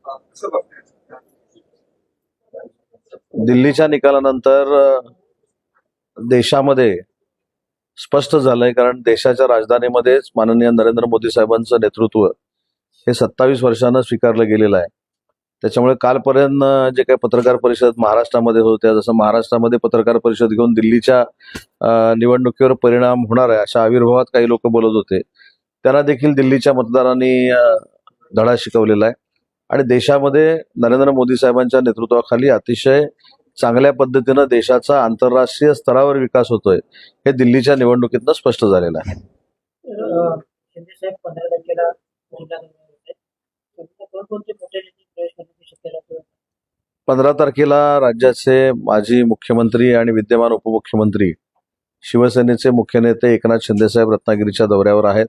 कसं बघताय? दिल्लीच्या निकालानंतर देशामध्ये स्पष्ट झालंय, कारण देशाच्या राजधानीमध्येच माननीय नरेंद्र मोदी साहेबांचं नेतृत्व हे 27 वर्षानं स्वीकारलं गेलेलं आहे. त्याच्यामुळे कालपर्यंत जे काही पत्रकार परिषद महाराष्ट्रामध्ये होत्या, जसं महाराष्ट्रामध्ये पत्रकार परिषद घेऊन दिल्लीच्या निवडणुकीवर परिणाम होणार आहे अशा आविर्भावात काही लोक बोलत होते, त्यांना देखील दिल्लीच्या मतदारांनी धडा शिकवलेला आहे. आणि देशामध्ये नरेंद्र मोदी साहेबांच्या नेतृत्वाखाली अतिशय चांगल्या पद्धतीनं देशाचा आंतरराष्ट्रीय स्तरावर विकास होतोय, हे दिल्लीच्या निवडणुकीतनं स्पष्ट झालेलं आहे. शिंदे साहेब 15 तारखेला मुंबईला होते. कोणकोणते मोठे नेते प्रवेश करण्याची शक्यता आहे? 15 तारखेला राज्याचे माजी मुख्यमंत्री आणि विद्यमान उपमुख्यमंत्री शिवसेनेचे मुख्य नेते एकनाथ शिंदे साहेब रत्नागिरीच्या दौऱ्यावर आहेत.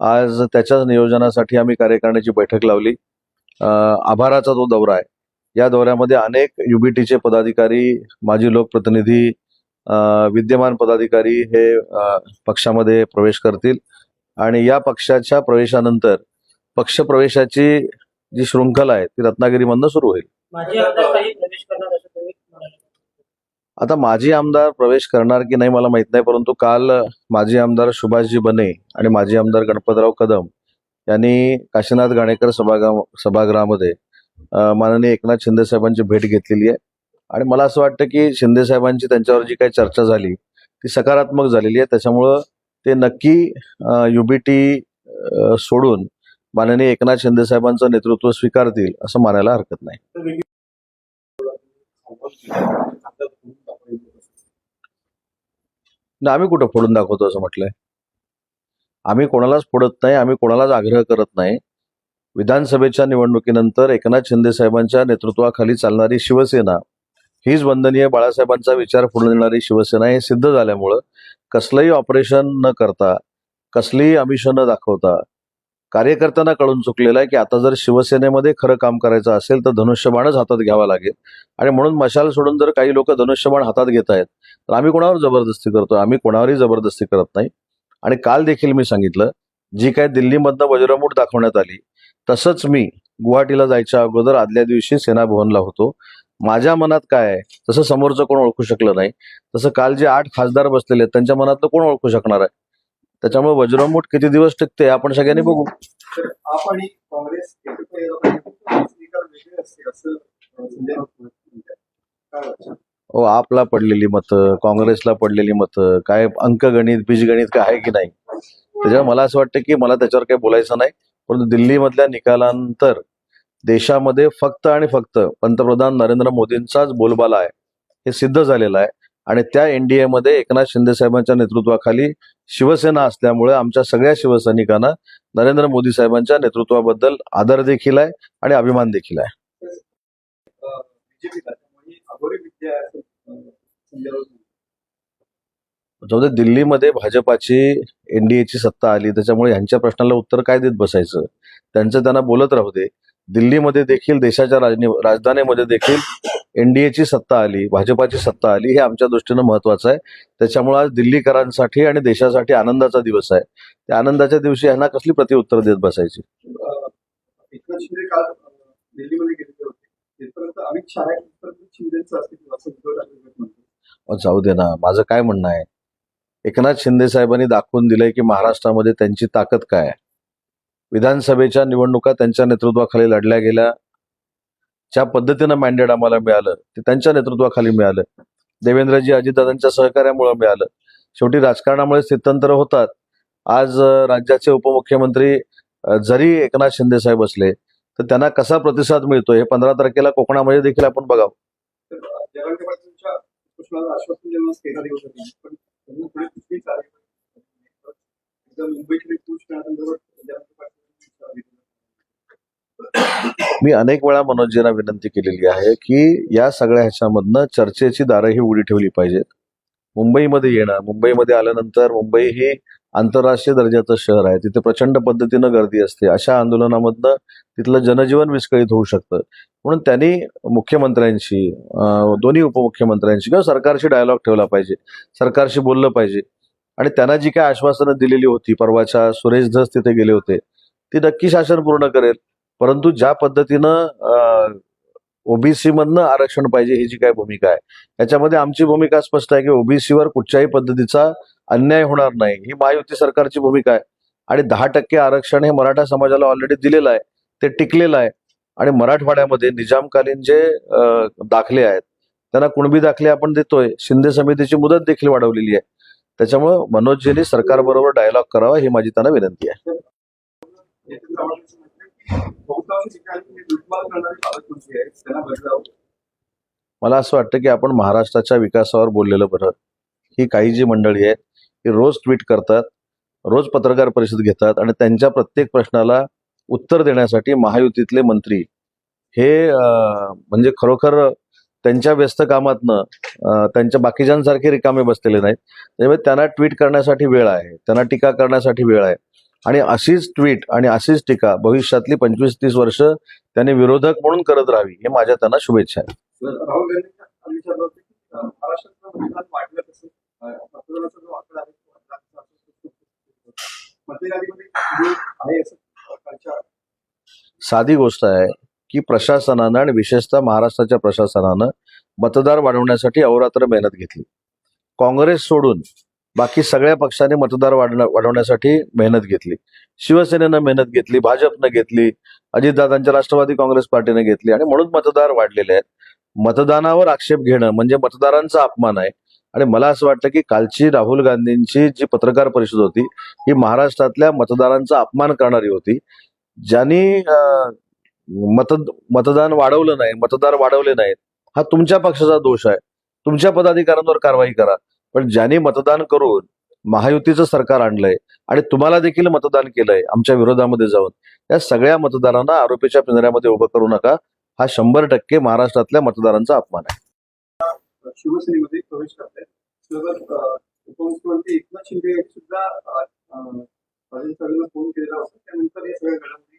आज त्याच्या नियोजनासाठी आम्ही कार्यकारिणीची बैठक लावली. आभाराचा तो दौरा आहे. या दौऱ्यामध्ये अनेक युबीटीचे पदाधिकारी, माजी लोकप्रतिनिधी, विद्यमान पदाधिकारी हे पक्षामध्ये प्रवेश करतील. आणि या पक्षाच्या प्रवेशानंतर पक्षप्रवेशाची जी शृंखला आहे ती रत्नागिरीमधनं सुरू होईल. माझे आमदार काही प्रवेश करणार असं तुम्ही म्हणाले. आता माजी आमदार प्रवेश करणार की नाही मला माहित नाही, परंतु काल माजी आमदार सुभाषजी बने आणि माजी आमदार गणपतराव कदम यांनी काशीनाथ घाणेकर सभागृहामध्ये माननीय एकनाथ शिंदे साहेबांची भेट घेतलेली आहे. आणि मला असं वाटतं की शिंदे साहेबांची त्यांच्यावर जी काही चर्चा झाली ती सकारात्मक झालेली आहे. त्याच्यामुळं ते नक्की युबीटी सोडून माननीय एकनाथ शिंदे साहेबांचं नेतृत्व स्वीकारतील असं मानायला हरकत नाही. आम्ही कुठं फोडून दाखवतो असं म्हटलंय? आम्ही कोणालाच फोडत नाही, आम्ही कोणालाच आग्रह करत नाही. विधानसभेच्या निवडणुकीनंतर एकनाथ शिंदे साहेबांच्या नेतृत्वाखाली चालणारी शिवसेना हीच वंदनीय बाळासाहेबांचा विचार पुढे नेणारी शिवसेना हे सिद्ध झाल्यामुळं कसलंही ऑपरेशन न करता, कसलीही आमिष न दाखवता कार्यकर्त्यांना कळून चुकलेलं आहे की आता जर शिवसेनेमध्ये खरं काम करायचं असेल तर धनुष्यबाणच हातात घ्यावा लागेल. आणि म्हणून मशाल सोडून जर काही लोक धनुष्यबाण हातात घेत आहेत तर आम्ही कोणावर जबरदस्ती करतो? आम्ही कोणावरही जबरदस्ती करत नाही. आणि काल देखील मी सांगितलं, जी काय दिल्लीमधनं वज्रमूठ दाखवण्यात आली तसंच मी गुवाहाटीला जायच्या अगोदर आदल्या दिवशी सेना भवनला होतो. माझ्या मनात काय आहे तसं समोरचं कोण ओळखू शकलं नाही, तसं काल जे 8 खासदार बसलेले आहेत त्यांच्या मनातलं कोण ओळखू शकणार आहे? त्याच्यामुळे वज्रमूठ किती दिवस टिकते आपण सगळ्यांनी बघू. तर आप आणि काँग्रेस एकत्र निकाल वेगळे असते असं संजय राऊत म्हणतात. काय वाटतं? हो, आपला पडलेली मतं, काँग्रेसला पडलेली मतं, काय अंकगणित बीजगणित काय आहे की नाही? त्याच्यामुळे मला असं वाटतं की मला त्याच्यावर काही बोलायचं नाही. परंतु दिल्लीमधल्या निकालानंतर देशामध्ये फक्त आणि फक्त पंतप्रधान नरेंद्र मोदींचाच बोलबाला आहे हे सिद्ध झालेलं आहे. आणि त्या एनडीए मध्ये एकनाथ शिंदे साहेबांच्या नेतृत्वाखाली शिवसेना असल्यामुळे आमच्या सगळ्या शिवसैनिकांना नरेंद्र मोदी साहेबांच्या नेतृत्वाबद्दल आदर देखील आहे आणि अभिमान देखील आहे. बीजेपी त्यामुळे अघोरी विद्या आहे असं संजय राऊत म्हणतात. त्याच्यामध्ये दिल्लीमध्ये भाजपाची एनडीएची सत्ता आली, त्याच्यामुळे ह्यांच्या प्रश्नाला उत्तर काय देत बसायचं? त्यांचं त्यांना बोलत राहू दे. दिल्लीमध्ये देखील, देशाच्या राजधानीमध्ये देखील एनडीएची सत्ता आली, भाजपाची सत्ता आली, हे आमच्या दृष्टीनं महत्वाचं आहे. त्याच्यामुळे आज दिल्लीकरांसाठी आणि देशासाठी आनंदाचा दिवस आहे. त्या आनंदाच्या दिवशी यांना कसली प्रतिउत्तर देत बसायची? एकनाथ शिंदे काल दिल्लीमध्ये गेलेले होते. तिथपर्यंत अमित शहा शिंदेचं अस्तित्व असं उद्धव ठाकरे म्हणतात. जाऊ दे ना, माझं काय म्हणणं आहे, एकनाथ शिंदे साहेबांनी दाखवून दिलंय की महाराष्ट्रामध्ये त्यांची ताकद काय आहे. विधानसभेच्या निवडणुका त्यांच्या नेतृत्वाखाली लढल्या गेल्या. ज्या पद्धतीनं मॅन्डेट आम्हाला मिळालं ते त्यांच्या नेतृत्वाखाली मिळालं. देवेंद्रजी अजितदादांच्या सहकार्यामुळे मिळालं. शेवटी राजकारणामुळे स्थित्यंतर होतात. आज राज्याचे उपमुख्यमंत्री जरी एकनाथ शिंदे साहेब असले तर त्यांना कसा प्रतिसाद मिळतो हे 15 तारखेला कोकणामध्ये देखील आपण बघावं. जयवंत पाटीलच्या प्रश्नाला आश्वासन देऊन तेरा दिवस होते, पण त्यांनी पुढे कुठलीच मुंबईतले मी अनेक वेळा मनोजींना विनंती केलेली आहे की या सगळ्या ह्याच्यामधनं चर्चेची दारं ही उघडी ठेवली पाहिजेत. मुंबईमध्ये येणं, मुंबईमध्ये आल्यानंतर मुंबई ही आंतरराष्ट्रीय दर्जाचं शहर आहे, तिथे प्रचंड पद्धतीनं गर्दी असते. अशा आंदोलनामधनं तिथलं जनजीवन विस्कळीत होऊ शकतं. म्हणून त्यांनी मुख्यमंत्र्यांशी, दोन्ही उपमुख्यमंत्र्यांशी किंवा सरकारशी डायलॉग ठेवला पाहिजे, सरकारशी बोललं पाहिजे. आणि त्यांना जी काय आश्वासनं दिलेली होती, परवाच्या सुरेश धस तिथे गेले होते, ती नक्की शासन पूर्ण करेल. परंतु ज्या पद्धतीनं ओबीसी मधनं आरक्षण पाहिजे ही जी काय भूमिका आहे याच्यामध्ये आमची भूमिका स्पष्ट आहे की ओबीसीवर कुठच्याही पद्धतीचा अन्याय होणार नाही ही महायुती सरकारची भूमिका आहे. आणि 10% आरक्षण हे मराठा समाजाला ऑलरेडी दिलेलं आहे, ते टिकलेलं आहे. आणि मराठवाड्यामध्ये निजामकालीन जे दाखले आहेत त्यांना कुणबी दाखले आपण देतोय. शिंदे समितीची मुदत देखील वाढवलेली आहे. त्याच्यामुळं मनोजजींनी सरकारबरोबर डायलॉग करावा ही माझी त्यांना विनंती आहे. देवेंद्र फडणवीस म्हटलं की बहुतांश ठिकाणी लुटमार करणारे पालकमंत्री आहेत त्यांना बदलावं. मला असं वाटतं की आपण महाराष्ट्राच्या विकासावर बोललेलं बरं. ही काही जी मंडळी आहेत ही रोज ट्विट करतात, रोज पत्रकार परिषद घेतात आणि त्यांच्या प्रत्येक प्रश्नाला उत्तर देण्यासाठी महायुतीतले मंत्री हे म्हणजे खरोखर त्यांच्या व्यस्त कामातनं त्यांच्या बाकीच्यांसारखे रिकामे बसलेले नाहीत. त्यामुळे त्यांना ट्विट करण्यासाठी वेळ आहे, त्यांना टीका करण्यासाठी वेळ आहे. आणि अशीच ट्विट आणि अशीच टीका भविष्यातली 25-30 वर्ष त्यांनी विरोधक म्हणून करत राहावी हे माझ्या त्यांना शुभेच्छा आहेत. राहुल गांधी विचारलं होतं की महाराष्ट्रातलं मतदान वाढलं कसं मतदानाचा जो आकडा आहे तो वाढला मतदानामध्ये आहे असं कालच्या साधी गोष्ट आहे की प्रशासनानं आणि विशेषतः महाराष्ट्राच्या प्रशासनानं मतदार वाढवण्यासाठी अहोरात्र मेहनत घेतली. काँग्रेस सोडून बाकी सगळ्या पक्षांनी मतदार वाढवण्यासाठी मेहनत घेतली. शिवसेनेनं मेहनत घेतली, भाजपनं घेतली, अजितदादांच्या राष्ट्रवादी काँग्रेस पार्टीने घेतली आणि म्हणून मतदार वाढलेले आहेत. मतदानावर आक्षेप घेणं म्हणजे मतदारांचा अपमान आहे. आणि मला असं वाटतं की कालची राहुल गांधींची जी पत्रकार परिषद होती ही महाराष्ट्रातल्या मतदारांचा अपमान करणारी होती. ज्यांनी मतदान वाढवलं नाही, मतदार वाढवले नाहीत, हा तुमच्या पक्षाचा दोष आहे. तुमच्या पदाधिकाऱ्यांवर कारवाई करा. पण ज्यांनी मतदान करून महायुतीचं सरकार आणलंय आणि तुम्हाला देखील मतदान केलंय आमच्या विरोधामध्ये जाऊन, या सगळ्या मतदारांना आरोपीच्या पिंजऱ्यामध्ये उभं करू नका. हा 100% महाराष्ट्रातल्या मतदारांचा अपमान आहे. शिवसेनेमध्ये प्रवेश करतायत. सोबत उपमुख्यमंत्री एकनाथ शिंदे यांनी सुद्धा राजन साळवींना फोन केलेला होता. त्यानंतर हे सगळ्या घडामोडी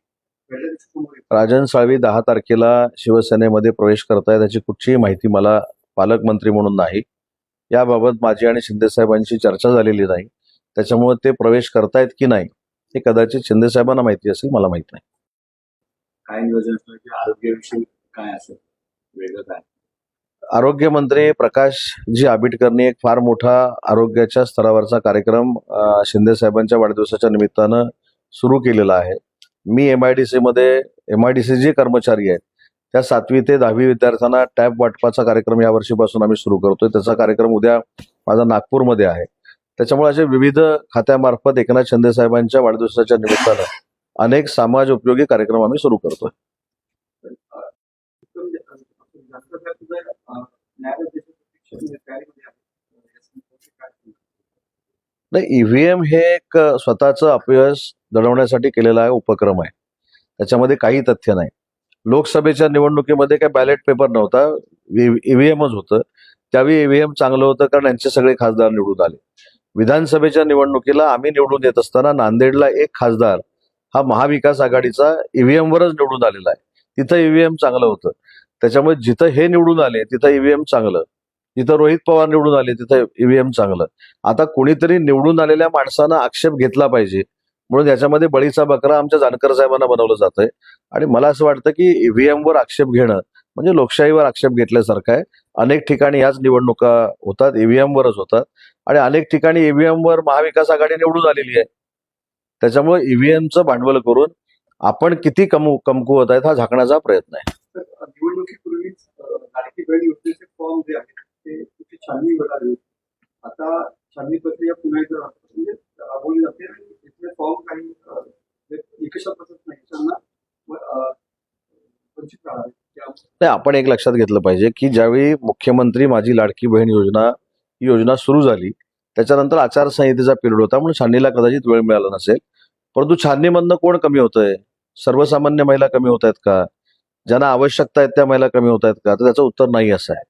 घडल्या समोर येतात. राजन साळवी 10 तारखेला शिवसेनेमध्ये प्रवेश करतायत याची कुठचीही माहिती मला पालकमंत्री म्हणून नाही. याबाबत माझी आणि शिंदे साहेबांची चर्चा झालेली नाही. त्याच्यामुळे ते प्रवेश करतायत की नाही हे कदाचित शिंदे साहेबांना माहिती असेल, मला माहित नाही. काय नियोजन असतं की आरोग्याविषयी काय असेल वेगळं काय? आरोग्यमंत्री प्रकाशजी आंबेडकरनी एक फार मोठा आरोग्याच्या स्तरावरचा कार्यक्रम शिंदे साहेबांच्या वाढदिवसाच्या निमित्तानं सुरू केलेला आहे. मी एमआयडीसी जे कर्मचारी आहेत त्या 7वी ते 10वी विद्यार्थ्यांना टॅब वाटपाचा कार्यक्रम या वर्षीपासून आम्ही सुरू करतोय. त्याचा कार्यक्रम उद्या माझा नागपूरमध्ये आहे. त्याच्यामुळे असे विविध खात्यामार्फत एकनाथ शिंदे साहेबांच्या वाढदिवसाच्या निमित्तानं अनेक समाज उपयोगी कार्यक्रम आम्ही सुरू करतोय. नाही, ईव्हीएम हे एक स्वतःचं अपयश दडवण्यासाठी केलेला उपक्रम आहे. त्याच्यामध्ये काही तथ्य नाही. लोकसभेच्या निवडणुकीमध्ये काय बॅलेट पेपर नव्हता, ईव्हीएमच होतं. त्यावेळी ईव्हीएम चांगलं होतं कारण यांचे सगळे खासदार निवडून आले. विधानसभेच्या निवडणुकीला आम्ही निवडून येत असताना नांदेडला एक खासदार हा महाविकास आघाडीचा ईव्हीएमवरच निवडून आलेला आहे. तिथं ईव्हीएम चांगलं होतं. त्याच्यामुळे जिथं हे निवडून आले तिथं ईव्हीएम चांगलं, जिथं रोहित पवार निवडून आले तिथं ईव्हीएम चांगलं. आता कोणीतरी निवडून आलेल्या माणसानं आक्षेप घेतला पाहिजे म्हणून याच्यामध्ये बळीचा बकरा आमच्या जानकर साहेबांना बनवलं जातंय. आणि मला असं वाटतं की ईव्हीएमवर आक्षेप घेणं म्हणजे लोकशाहीवर आक्षेप घेतल्यासारखं आहे. अनेक ठिकाणी याच निवडणुका होतात ईव्हीएमवरच होतात आणि अनेक ठिकाणी ईव्हीएमवर महाविकास आघाडी निवडून आलेली आहे. त्याच्यामुळे ईव्हीएमचं भांडवल करून आपण किती कमकुवत आहेत हा झाकण्याचा प्रयत्न आहे. निवडणुकीपूर्वीच लाडकी बहीण योजनेचे फॉर्म जे आहेत ते तिथे छाननी झाली. आता छाननी प्रक्रिया पुन्हा एकदा म्हणजे राबवली जाते आणि इथले फॉर्म काही निकषात बसत नाही. त्यांना वंचित राहावे. नाही, आपण एक लक्षात घेतलं पाहिजे की ज्यावेळी मुख्यमंत्री माझी लाडकी बहीण योजना ही योजना सुरू झाली त्याच्यानंतर आचारसंहितेचा पिरियड होता म्हणून छाननीला कदाचित वेळ मिळाला नसेल. परंतु छाननीमधनं कोण कमी होतंय? सर्वसामान्य महिला कमी होत आहेत का? ज्यांना आवश्यकता आहेत त्या महिला कमी होत आहेत का? तर त्याचं उत्तर नाही असं आहे.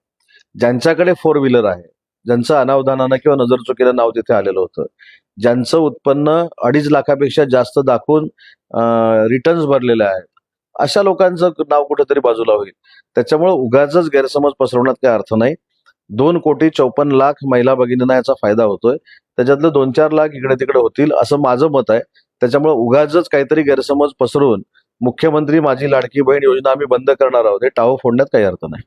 ज्यांच्याकडे 4 व्हीलर आहे, ज्यांचं अनावधानानं किंवा नजरचुकीनं नाव तिथे आलेलं होतं, ज्यांचं उत्पन्न 2.5 लाखापेक्षा जास्त दाखवून रिटर्न्स भरलेले आहेत, अशा लोकांचं नाव कुठेतरी बाजूला होईल. त्याच्यामुळे उगाचच गैरसमज पसरवण्यात काही अर्थ नाही. 2,54,00,000 महिला भगिनींना याचा फायदा होतोय. त्याच्यातलं 2-4 लाख इकडे तिकडे होतील असं माझं मत आहे. त्याच्यामुळे उगाचच काहीतरी गैरसमज पसरवून मुख्यमंत्री माझी लाडकी बहीण योजना आम्ही बंद करणार आहोत हे टाहो फोडण्यात काही अर्थ नाही.